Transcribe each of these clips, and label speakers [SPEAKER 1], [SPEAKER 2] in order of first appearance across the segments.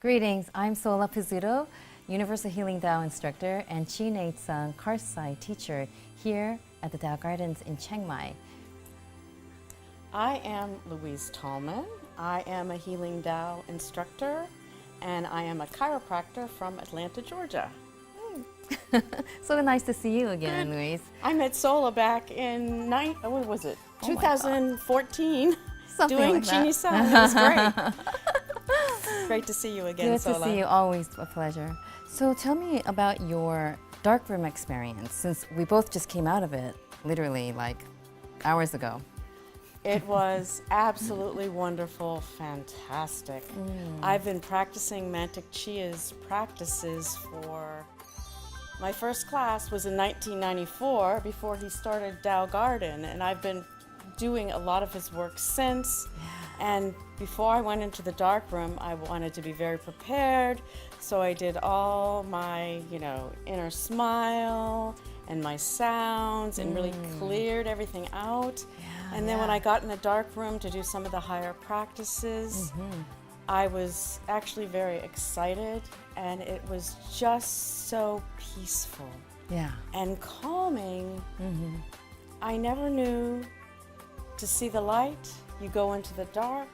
[SPEAKER 1] Greetings, I'm Solla Pizzuto, Universal Healing Tao instructor and Chi Na Tsang Karsai teacher here at the Tao Gardens in Chiang Mai.
[SPEAKER 2] I am Louise Tallman. I am a Healing Tao instructor and I am a chiropractor from Atlanta, Georgia.
[SPEAKER 1] So nice to see you again, Louise.
[SPEAKER 2] I met Solla back in 2014
[SPEAKER 1] Something
[SPEAKER 2] doing
[SPEAKER 1] like that.
[SPEAKER 2] Chi Tsang. It was great. Great to see you again,
[SPEAKER 1] Good
[SPEAKER 2] Solla.
[SPEAKER 1] to see you, always a pleasure. So tell me about your darkroom experience, since we both just came out of it, literally like hours ago.
[SPEAKER 2] It was absolutely wonderful, fantastic. I've been practicing Mantak Chia's practices for, my first class was in 1994 before he started Tao Garden, and I've been doing a lot of his work since. And before I went into the darkroom, I wanted to be very prepared, so I did all my, inner smile and my sounds and really cleared everything out. And then when I got in the dark room to do some of the higher practices, I was actually very excited, and it was just so peaceful and calming. I never knew to see the light. You go into the dark,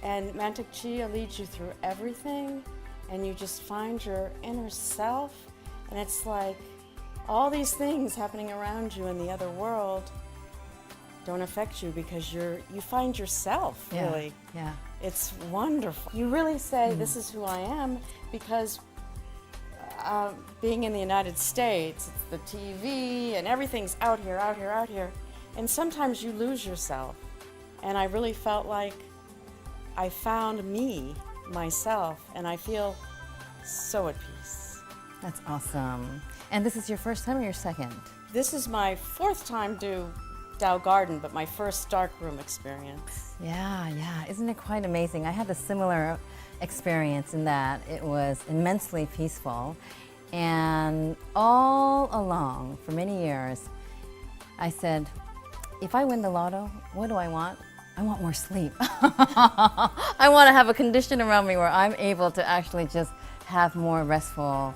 [SPEAKER 2] and Mantak Chia leads you through everything, and you just find your inner self, and it's like all these things happening around you in the other world don't affect you because you find yourself, really.
[SPEAKER 1] Yeah.
[SPEAKER 2] It's wonderful. You really say, this is who I am, because being in the United States, it's the TV, and everything's out here, out here, out here. And sometimes you lose yourself. And I really felt like I found myself, and I feel so at peace.
[SPEAKER 1] That's awesome. And this is your first time or your second?
[SPEAKER 2] This is my fourth time to Tao Garden, but my first darkroom experience.
[SPEAKER 1] Yeah. Isn't it quite amazing? I had a similar experience in that it was immensely peaceful. And all along, for many years, I said, if I win the lotto, what do I want? I want more sleep. I want to have a condition around me where I'm able to actually just have more restful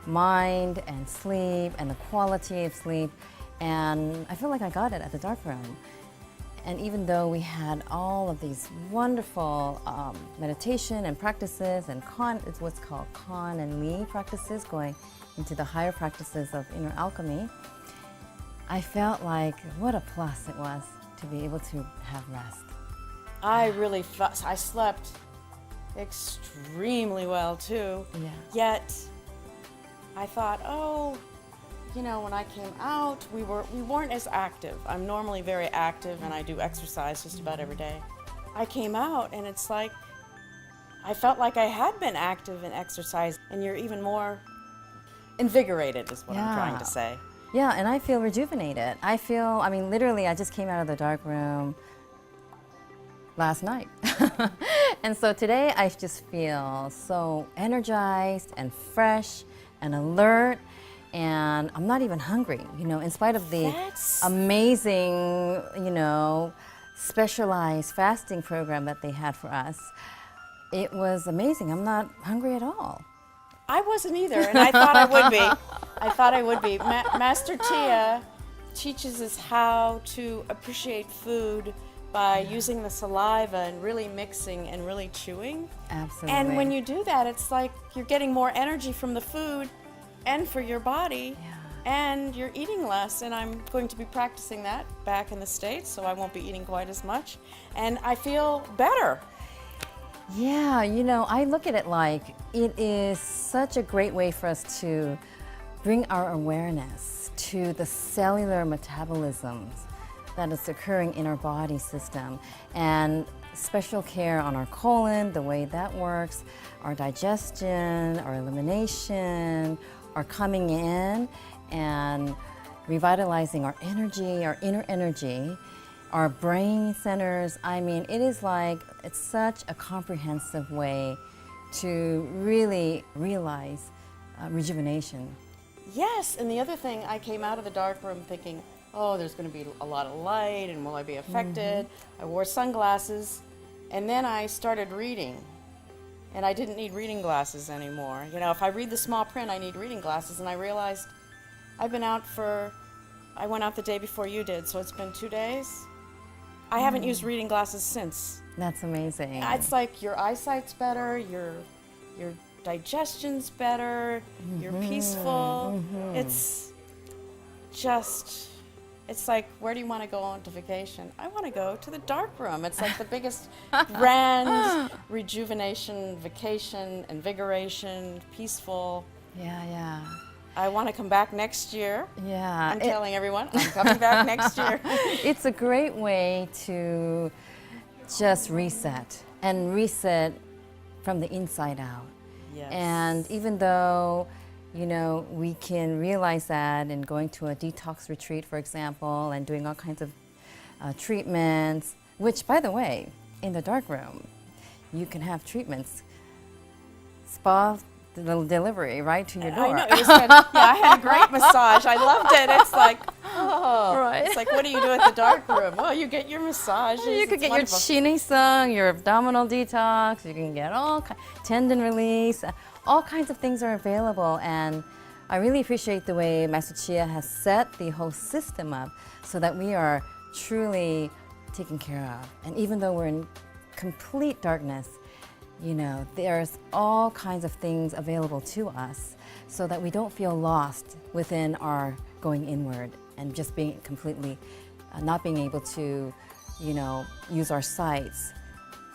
[SPEAKER 1] mind and sleep and the quality of sleep. And I feel like I got it at the darkroom. And even though we had all of these wonderful meditation and practices and it's what's called Kan and Li practices, going into the higher practices of inner alchemy, I felt like what a plus it was to be able to have rest.
[SPEAKER 2] I slept extremely well too. Yet I thought, when I came out, we weren't as active. I'm normally very active, and I do exercise just about every day. I came out, and it's like I felt like I had been active in exercise, and you're even more invigorated is what I'm trying to say.
[SPEAKER 1] Yeah, and I feel rejuvenated. Literally, I just came out of the dark room last night. And so today I just feel so energized and fresh and alert, and I'm not even hungry, in spite of the amazing, specialized fasting program that they had for us. It was amazing. I'm not hungry at all.
[SPEAKER 2] I wasn't either, and I thought I would be. Master Chia teaches us how to appreciate food by using the saliva and really mixing and really chewing.
[SPEAKER 1] Absolutely.
[SPEAKER 2] And when you do that, it's like you're getting more energy from the food and for your body, and you're eating less. And I'm going to be practicing that back in the States, so I won't be eating quite as much. And I feel better.
[SPEAKER 1] Yeah, I look at it like it is such a great way for us to bring our awareness to the cellular metabolisms that is occurring in our body system, and special care on our colon, the way that works, our digestion, our elimination, our coming in and revitalizing our energy, our inner energy, our brain centers. It's such a comprehensive way to really realize rejuvenation.
[SPEAKER 2] Yes, and the other thing, I came out of the dark room thinking, there's going to be a lot of light, and will I be affected? I wore sunglasses, and then I started reading. and I didn't need reading glasses anymore. You know, if I read the small print, I need reading glasses, and I realized I went out the day before you did, so it's been 2 days. I haven't used reading glasses since.
[SPEAKER 1] That's amazing.
[SPEAKER 2] It's like your eyesight's better, your digestion's better, you're peaceful. It's just, it's like, where do you want to go on to vacation? I want to go to the dark room. It's like the biggest grand rejuvenation, vacation, invigoration, peaceful.
[SPEAKER 1] Yeah.
[SPEAKER 2] I want to come back next year.
[SPEAKER 1] Yeah.
[SPEAKER 2] I'm telling everyone, I'm coming back next year.
[SPEAKER 1] It's a great way to just reset from the inside out.
[SPEAKER 2] Yes.
[SPEAKER 1] And even though, you know, we can realize that in going to a detox retreat, for example, and doing all kinds of treatments, which, by the way, in the dark room, you can have treatments, spa delivery right to your door.
[SPEAKER 2] I know. It was good. Yeah, I had a great massage. I loved it. It's like,
[SPEAKER 1] Right.
[SPEAKER 2] It's like, what do you do at the dark room? Well, you get your massages.
[SPEAKER 1] You could
[SPEAKER 2] It's
[SPEAKER 1] get
[SPEAKER 2] wonderful.
[SPEAKER 1] your chinisung, your abdominal detox. You can get tendon release. All kinds of things are available, and I really appreciate the way Master Chia has set the whole system up so that we are truly taken care of. And even though we're in complete darkness, you know, there's all kinds of things available to us so that we don't feel lost within our going inward and just being completely, not being able to, you know, use our sights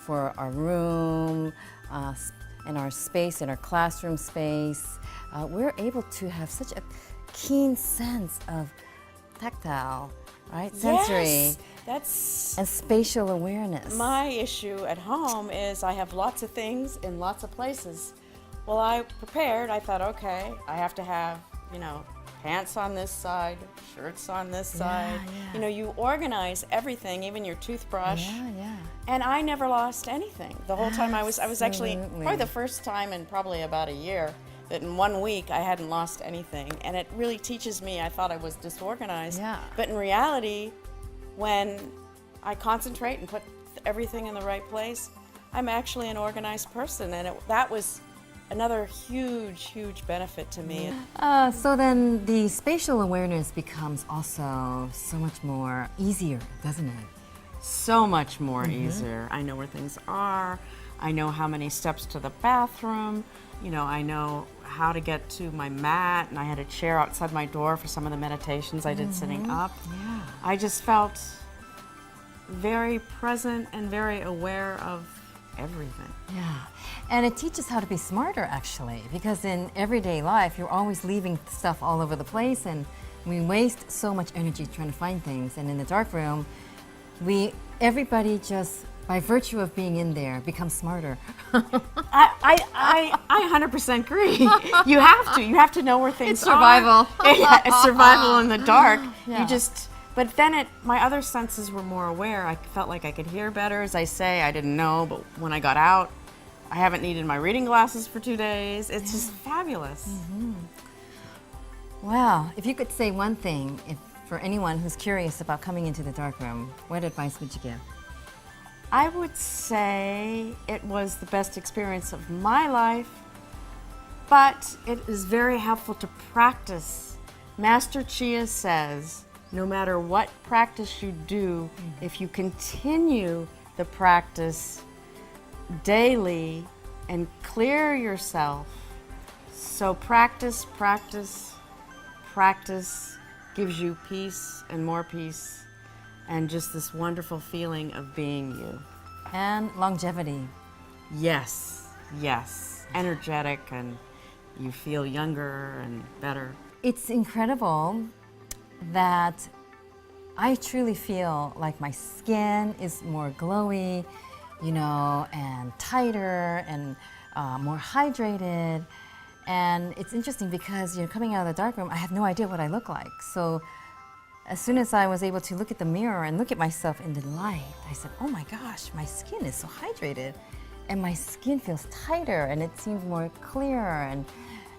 [SPEAKER 1] for our room, and our space, in our classroom space. We're able to have such a keen sense of tactile, right, sensory,
[SPEAKER 2] Yes, that's
[SPEAKER 1] and spatial awareness.
[SPEAKER 2] my issue at home. Is I have lots of things in lots of places. Well, I prepared. I thought, okay, I have to have, you know, pants on this side, shirts on this side.
[SPEAKER 1] yeah.
[SPEAKER 2] You know, you organize everything, even your toothbrush.
[SPEAKER 1] Yeah.
[SPEAKER 2] And I never lost anything. The whole time I was actually,
[SPEAKER 1] Absolutely.
[SPEAKER 2] probably the first time in probably about a year that in 1 week I hadn't lost anything. And it really teaches me, I thought I was disorganized.
[SPEAKER 1] Yeah.
[SPEAKER 2] But in reality, when I concentrate and put everything in the right place, I'm actually an organized person. And that was another huge benefit to me.
[SPEAKER 1] So then the spatial awareness becomes also so much more easier, doesn't it?
[SPEAKER 2] So much more easier. I know where things are. I know how many steps to the bathroom. You know, I know how to get to my mat, and I had a chair outside my door for some of the meditations I did sitting up.
[SPEAKER 1] Yeah.
[SPEAKER 2] I just felt very present and very aware of everything.
[SPEAKER 1] Yeah. And it teaches how to be smarter, actually, because in everyday life, you're always leaving stuff all over the place, and we waste so much energy trying to find things. And in the dark room, everybody just, by virtue of being in there, becomes smarter.
[SPEAKER 2] I 100% agree. You have to know where things
[SPEAKER 1] It's survival.
[SPEAKER 2] are. Yeah, it's survival in the dark.
[SPEAKER 1] Yeah.
[SPEAKER 2] But then my other senses were more aware. I felt like I could hear better, as I say. I didn't know, but when I got out, I haven't needed my reading glasses for 2 days. It's just fabulous.
[SPEAKER 1] Wow. If you could say one thing for anyone who's curious about coming into the dark room, what advice would you give?
[SPEAKER 2] I would say it was the best experience of my life, but it is very helpful to practice. Master Chia says, no matter what practice you do, if you continue the practice daily and clear yourself, so practice gives you peace and more peace, and just this wonderful feeling of being you.
[SPEAKER 1] And longevity.
[SPEAKER 2] Yes. Energetic, and you feel younger and better.
[SPEAKER 1] It's incredible that I truly feel like my skin is more glowy, you know, and tighter and more hydrated. And it's interesting because, you know, coming out of the darkroom, I have no idea what I look like. So as soon as I was able to look at the mirror and look at myself in the light, I said, oh my gosh, my skin is so hydrated. And my skin feels tighter, and it seems more clear and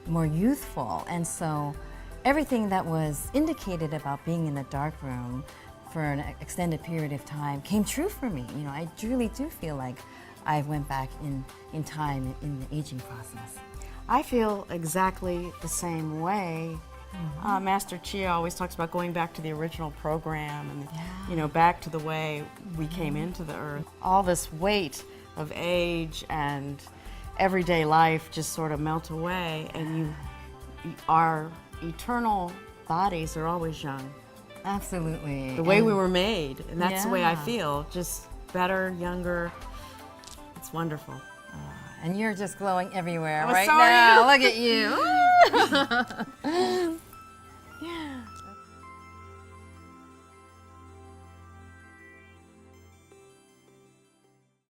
[SPEAKER 1] more youthful. And so everything that was indicated about being in the dark room for an extended period of time came true for me. You know, I truly do feel like I went back in time in the aging process.
[SPEAKER 2] I feel exactly the same way. Master Chia always talks about going back to the original program and, you know, back to the way we came into the earth. All this weight of age and everyday life just sort of melt away, and our eternal bodies are always young.
[SPEAKER 1] Absolutely.
[SPEAKER 2] The way we were made, and that's the way I
[SPEAKER 1] Yeah.
[SPEAKER 2] feel, just better, younger. It's wonderful.
[SPEAKER 1] And you're just glowing everywhere
[SPEAKER 2] Oh,
[SPEAKER 1] right
[SPEAKER 2] so are
[SPEAKER 1] now. Look at you.